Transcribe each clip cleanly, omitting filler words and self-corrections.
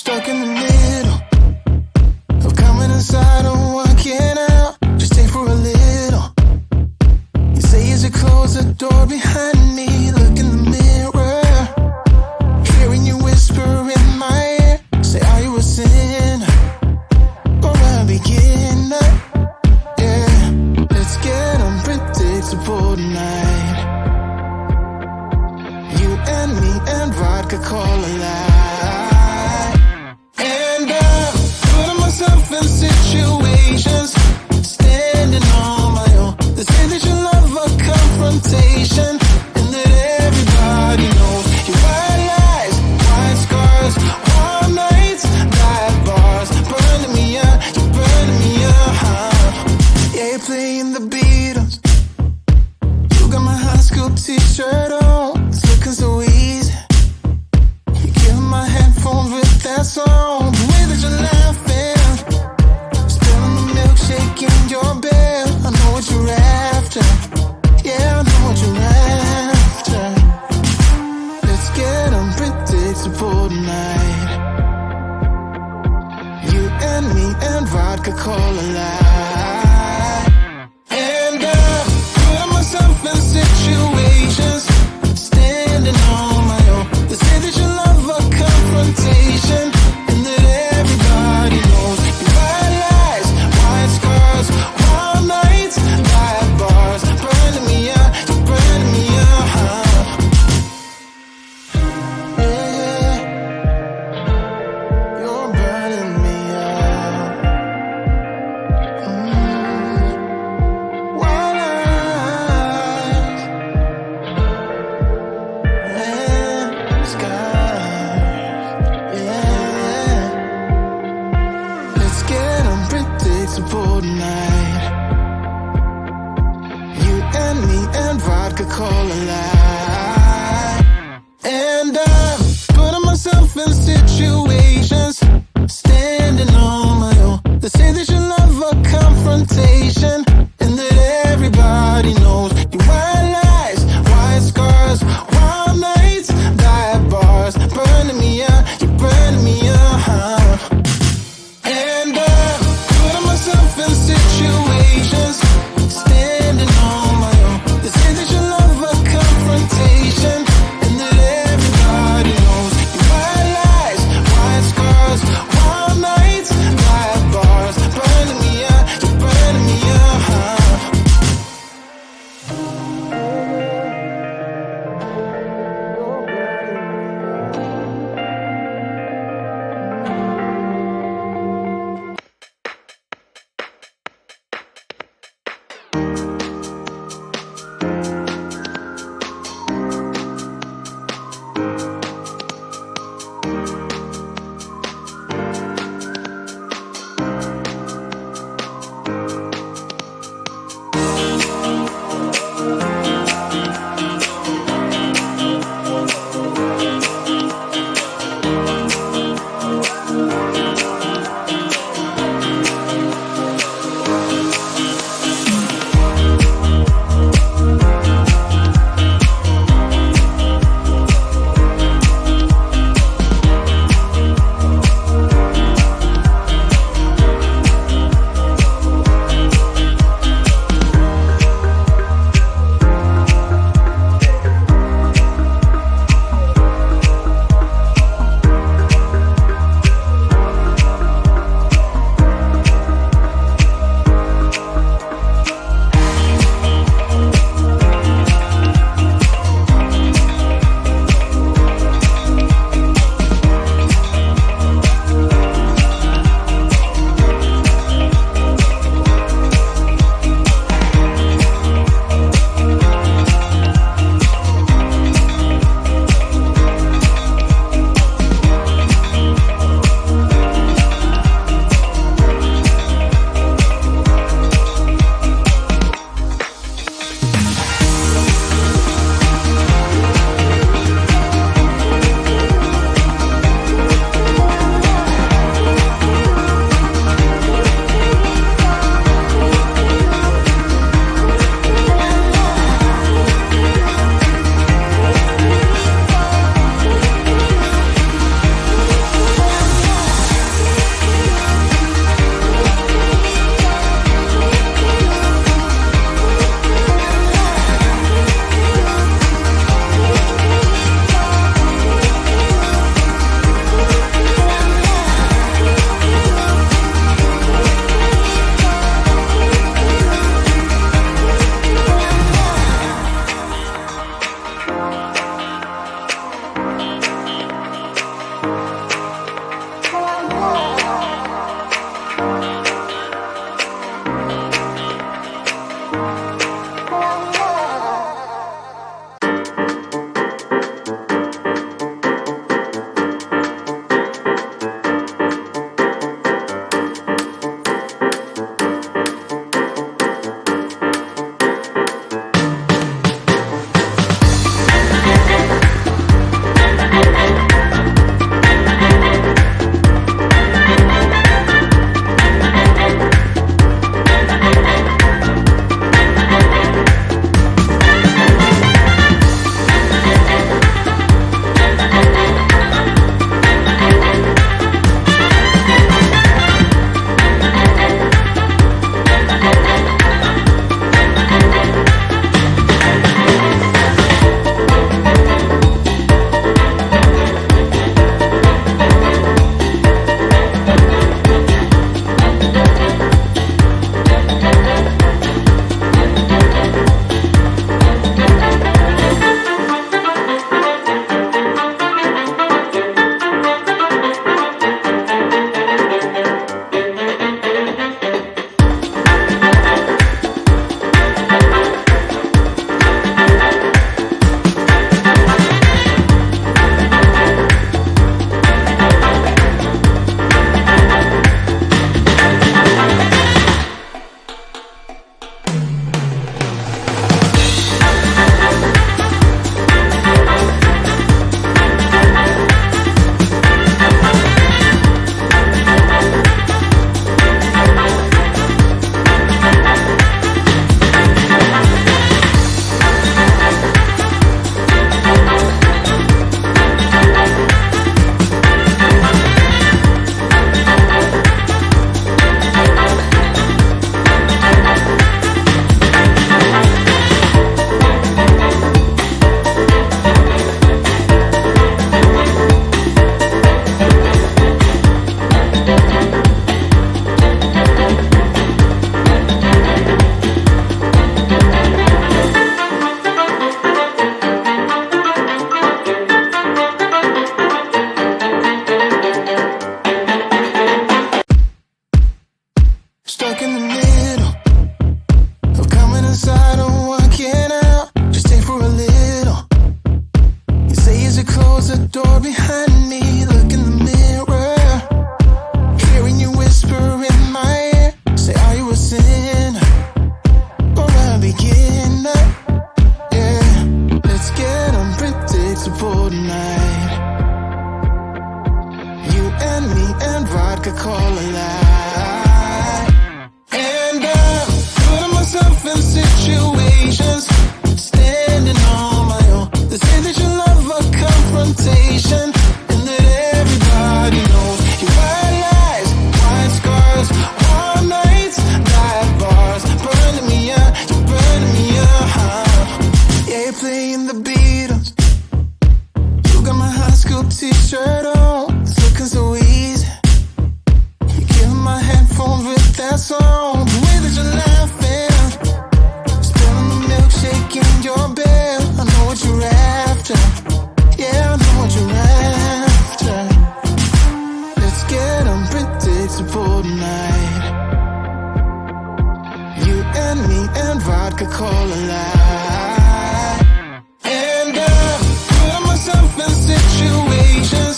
stuck in the middle of coming inside and walking out. Just stay for a little. You say as you close the door behind me, look in the mirror, hearing you whisper in my ear, say, are you a sinner or a beginner? Yeah, let's get unpredictable tonight. You and me and vodka cola light. And I'm putting myself in situations, standing on my own. They say that you love a confrontation, and that everybody knows your white lies, white scars, warm nights, black bars, burning me up, you're burning me up. Yeah, you're playing the Beatles. You got my high school t-shirt on, it's looking so easy. You kill my headphones with that song, the way that you're laughing, spilling the milkshake in your bed. I know what you're after. Yeah, I know what you're after. Let's get unpredictable tonight. You and me and vodka cola light. And I'm putting myself in situations, standing on my own. They say that you love a confrontation, and that everybody knows your white lies, white scars, warm nights, black bars, burning me up, you're burning me up. Yeah, you're burning me up. White lies and scars. Yeah, let's get unpredictable tonight. You and me and vodka cola light. And I'm putting myself in situations, standing on my own. They say that you love a confrontation, and that everybody knows your white lies, white scars, warm nights, black bars, burning me up, you're burning me up. And I'm putting myself in situations, standing on my own. They say that you love a confrontation, playing the Beatles. You got my high school t-shirt on, it's looking so easy. You give my headphones with that song, the way that you're laughing, spilling the milkshake in your bed. I know what you're after, yeah, I know what you're after. Let's get unpredictable tonight. You and me and vodka cola light. And I'm putting myself in situations,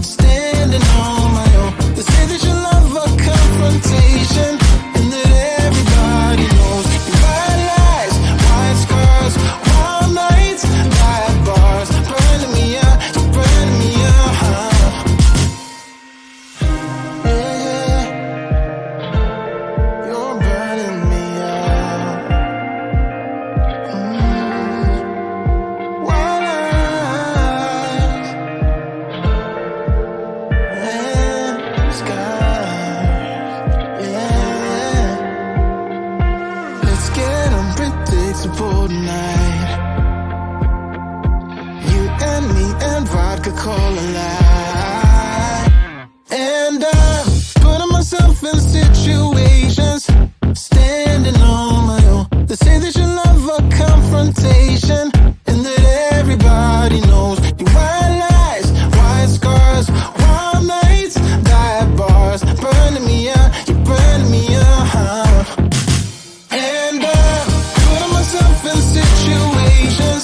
standing on my own. They say that you love a confrontation, and that everybody knows. White lies, white scars, wild nights, dive bars, burning me out, you're burning me out. Yeah, you're burning me out. Wild eyes and scars, yeah. Let's get unpredictable tonight. You and me and vodka cola light. And I'm putting myself in situations, standing on my own. They say that you love a confrontation, and that everybody knows. Your white lies, white scars, wild nights, dive bars, burning me out, you're burning me out. And I'm putting myself in situations,